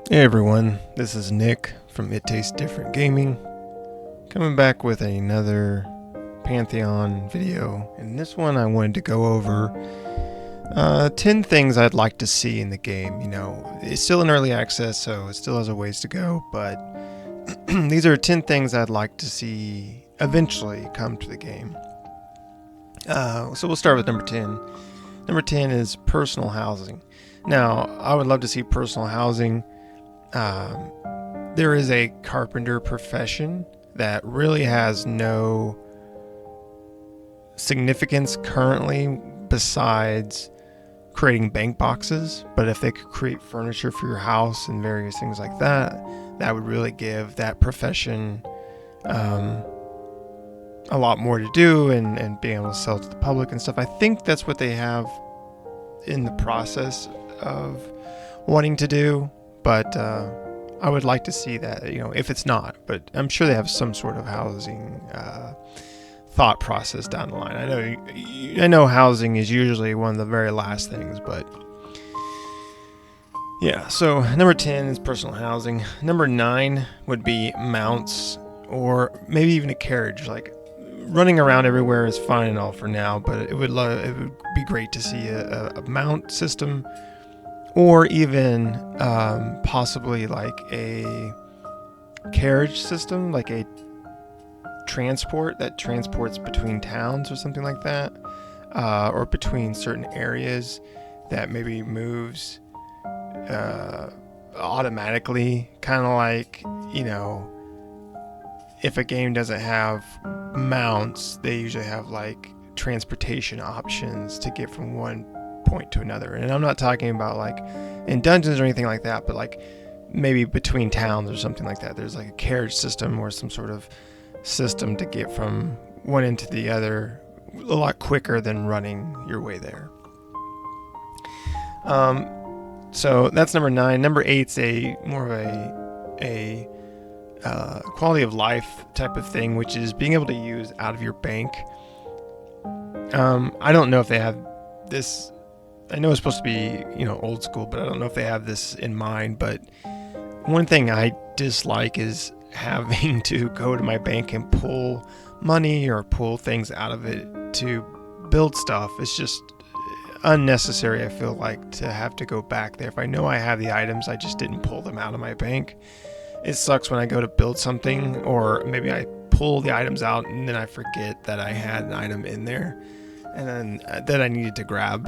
Hey everyone, this is Nick from It Tastes Different Gaming, coming back with another Pantheon video. In this one I wanted to go over 10 things I'd like to see in the game. You know, it's still in early access, so it still has a ways to go, but these are 10 things I'd like to see eventually come to the game. So we'll start with number 10. Number 10 is personal housing. Now, I would love to see personal housing. There is a carpenter profession that really has no significance currently besides creating bank boxes, but if they could create furniture for your house and various things like that, that would really give that profession a lot more to do and being able to sell to the public and stuff. I think that's what they have in the process of wanting to do, but I would like to see that, you know, if it's not, but I'm sure they have some sort of housing thought process down the line. I know housing is usually one of the very last things, but yeah. So number 10 is personal housing. Number 9 would be mounts, or maybe even a carriage. Like, running around everywhere is fine and all for now, but it would be great to see a mount system, or even possibly like a carriage system, like a transport that transports between towns or something like that, or between certain areas that maybe moves automatically, kind of like, you know, if a game doesn't have mounts, they usually have like transportation options to get from one point to another. And I'm not talking about like in dungeons or anything like that, but like maybe between towns or something like that. There's like a carriage system or some sort of system to get from one end to the other a lot quicker than running your way there. So that's number 9. Number 8's a more of a quality of life type of thing, which is being able to use out of your bank. I don't know if they have this. I know it's supposed to be, you know, old school, but I don't know if they have this in mind. But one thing I dislike is having to go to my bank and pull money or pull things out of it to build stuff. It's just unnecessary, I feel like, to have to go back there. If I know I have the items, I just didn't pull them out of my bank. It sucks when I go to build something, or maybe I pull the items out and then I forget that I had an item in there and then that I needed to grab,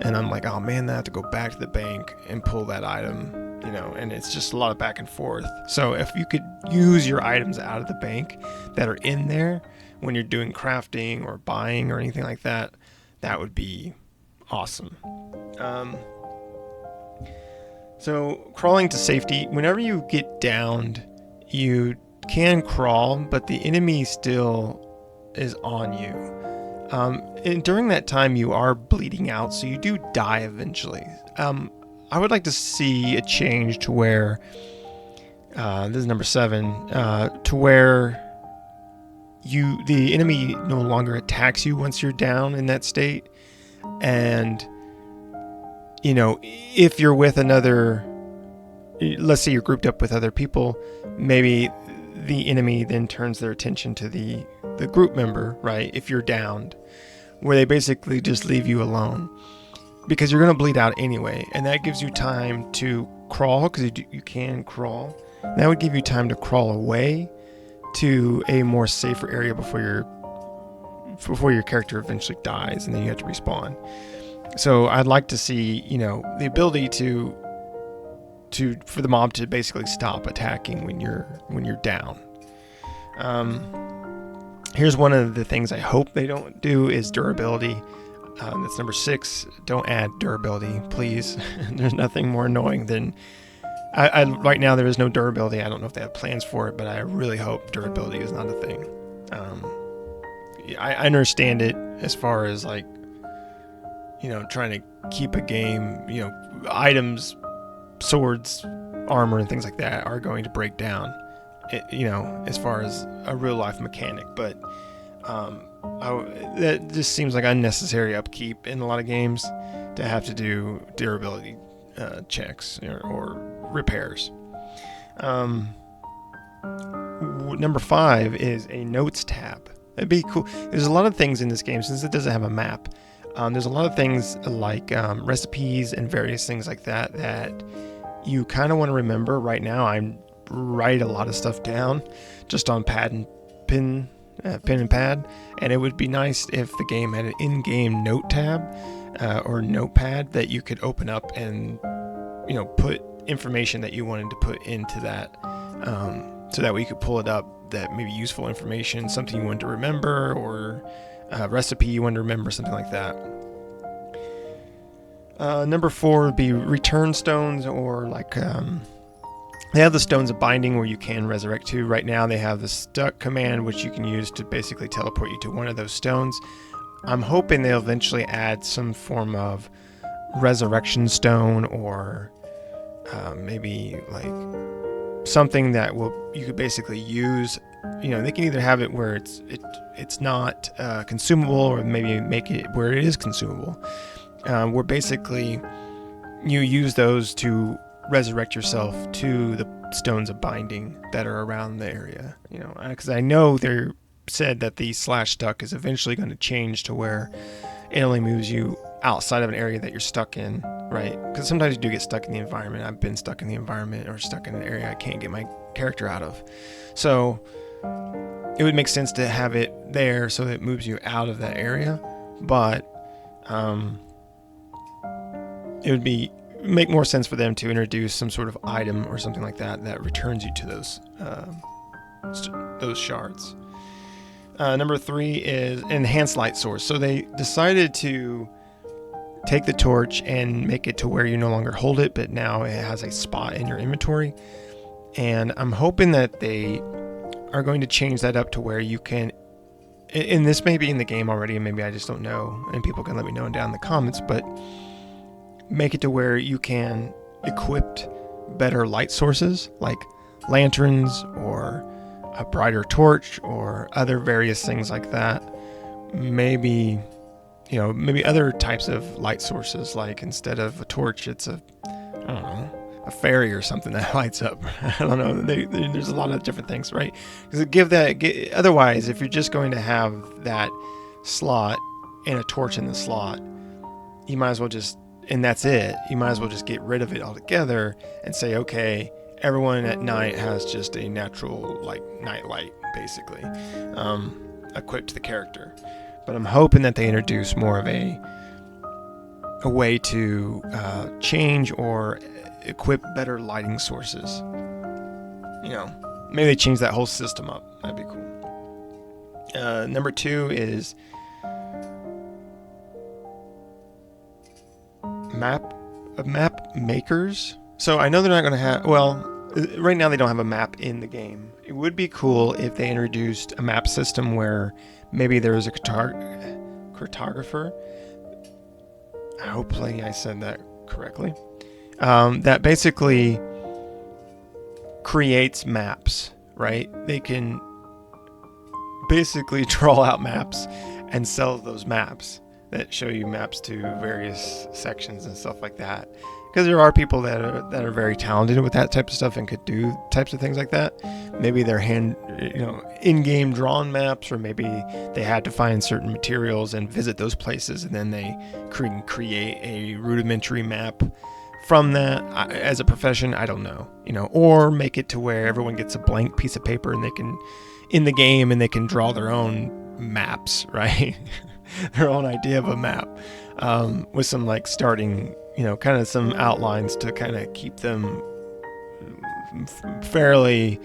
and I'm like, oh man, I have to go back to the bank and pull that item, you know, and it's just a lot of back and forth. So if you could use your items out of the bank that are in there when you're doing crafting or buying or anything like that, that would be awesome. So crawling to safety, whenever you get downed, you can crawl, but the enemy still is on you. And during that time, you are bleeding out, so you do die eventually. I would like to see a change to where, this is number 7, to where the enemy no longer attacks you once you're down in that state. And, you know, if you're with another, let's say you're grouped up with other people, maybe the enemy then turns their attention to the group member, right? If you're downed, where they basically just leave you alone because you're going to bleed out anyway. And that gives you time to crawl, because you can crawl. And that would give you time to crawl away to a more safer area before your character eventually dies, and then you have to respawn. So I'd like to see, you know, the ability for the mob to basically stop attacking when you're down. Here's one of the things I hope they don't do is durability. That's number 6. Don't add durability, please. There's nothing more annoying than right now there is no durability. I don't know if they have plans for it, but I really hope durability is not a thing. I understand it as far as, like, you know, trying to keep a game, you know, items, swords, armor, and things like that are going to break down, you know, as far as a real life mechanic. But that just seems like unnecessary upkeep in a lot of games to have to do durability checks or repairs. Number 5 is a notes tab. That'd be cool. There's a lot of things in this game, since it doesn't have a map. There's a lot of things like recipes and various things like that you kind of want to remember. Right now, I write a lot of stuff down just on pen and pad, and it would be nice if the game had an in-game note tab or notepad that you could open up and put information that you wanted to put into that, so that way you could pull it up, that maybe useful information, something you wanted to remember, or a recipe you wanted to remember, something like that. Number 4 would be return stones, or like they have the stones of binding where you can resurrect to. Right now they have the stuck command, which you can use to basically teleport you to one of those stones. I'm hoping they'll eventually add some form of resurrection stone, or maybe like something that you could basically use. They can either have it where it's not consumable, or maybe make it where it is consumable, where basically you use those to resurrect yourself to the stones of binding that are around the area. Because I know they're said that the /stuck is eventually going to change to where it only moves you outside of an area that you're stuck in, right? Because sometimes you do get stuck in the environment. I've been stuck in the environment, or stuck in an area I can't get my character out of. So it would make sense to have it there so that it moves you out of that area. But it would make more sense for them to introduce some sort of item or something like that returns you to those shards. Number 3 is enhanced light source. So they decided to take the torch and make it to where you no longer hold it, but now it has a spot in your inventory. And I'm hoping that they are going to change that up to where you can, and this may be in the game already, and maybe I just don't know, and people can let me know down in the comments, but make it to where you can equip better light sources like lanterns, or a brighter torch, or other various things like that. Maybe other types of light sources, like instead of a torch, it's a fairy or something that lights up. I don't know. There's a lot of different things, right? Because otherwise, if you're just going to have that slot and a torch in the slot, you might as well just, and that's it. You might as well just get rid of it altogether and say, okay, everyone at night has just a natural night light, basically, equipped to the character. But I'm hoping that they introduce more of a way to change or equip better lighting sources. Maybe they change that whole system up. That'd be cool. Number 2 is map makers. So I know they're not going to have, right now they don't have a map in the game. It would be cool if they introduced a map system where maybe there was a cartographer. Hopefully I said that correctly. That basically creates maps, right? They can basically draw out maps and sell those maps that show you maps to various sections and stuff like that. Because there are people that are very talented with that type of stuff and could do types of things like that. Maybe they're in-game drawn maps, or maybe they had to find certain materials and visit those places, and then they create a rudimentary map from that as a profession. I don't know, or make it to where everyone gets a blank piece of paper and they can, in the game, and they can draw their own maps, right? Their own idea of a map, with some starting, kind of some outlines to kind of keep them fairly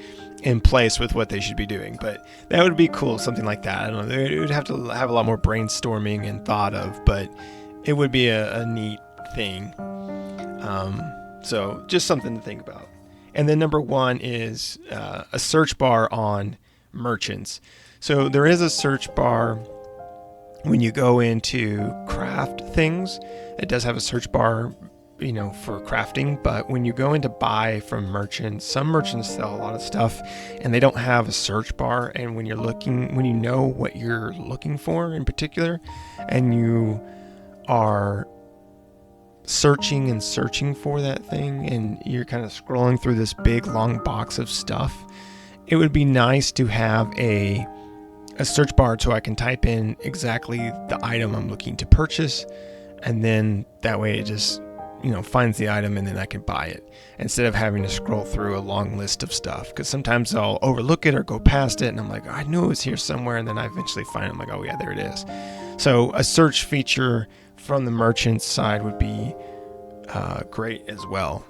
in place with what they should be doing. But that would be cool, something like that. I don't know. It would have to have a lot more brainstorming and thought of, but it would be a neat thing. So just something to think about. And then number 1 is a search bar on merchants. So there is a search bar when you go into craft things. It does have a search bar, for crafting, but when you go in to buy from merchants, some merchants sell a lot of stuff and they don't have a search bar. And when you know what you're looking for in particular, and you are searching and searching for that thing, and you're kind of scrolling through this big long box of stuff, it would be nice to have a search bar so I can type in exactly the item I'm looking to purchase, and then that way it just, finds the item and then I can buy it, instead of having to scroll through a long list of stuff, because sometimes I'll overlook it or go past it and I'm like, I knew it was here somewhere, and then I eventually find it. I'm like, oh yeah, there it is. So a search feature from the merchant side would be great as well.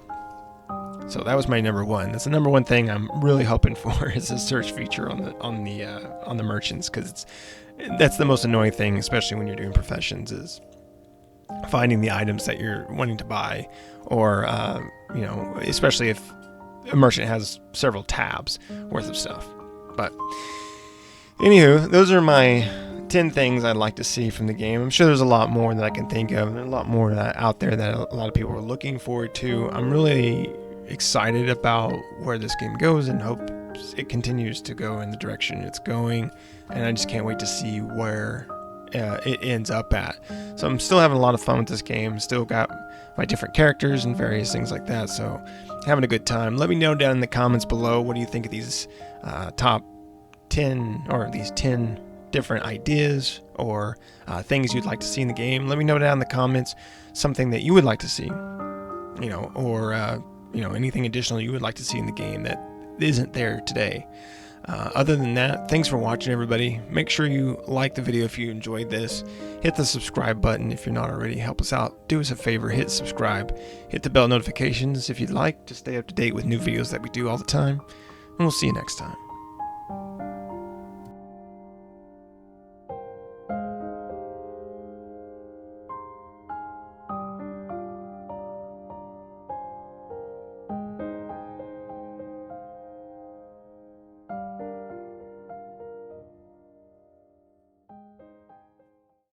So that was my number one. That's the number one thing I'm really hoping for, is a search feature on the merchants, because that's the most annoying thing, especially when you're doing professions, is finding the items that you're wanting to buy, or especially if a merchant has several tabs worth of stuff. But anywho, those are my 10 things I'd like to see from the game. I'm sure there's a lot more that I can think of, and a lot more out there that a lot of people are looking forward to. I'm really excited about where this game goes and hope it continues to go in the direction it's going, and I just can't wait to see where it ends up at. So I'm still having a lot of fun with this game. Still got my different characters and various things like that, so having a good time. Let me know down in the comments below, what do you think of these top 10, or these 10 different ideas, or things you'd like to see in the game. Let me know down in the comments something that you would like to see, or anything additional you would like to see in the game that isn't there today. Other than that, thanks for watching, everybody. Make sure you like the video if you enjoyed this. Hit the subscribe button if you're not already. Help us out. Do us a favor, hit subscribe. Hit the bell notifications if you'd like to stay up to date with new videos that we do all the time. And we'll see you next time.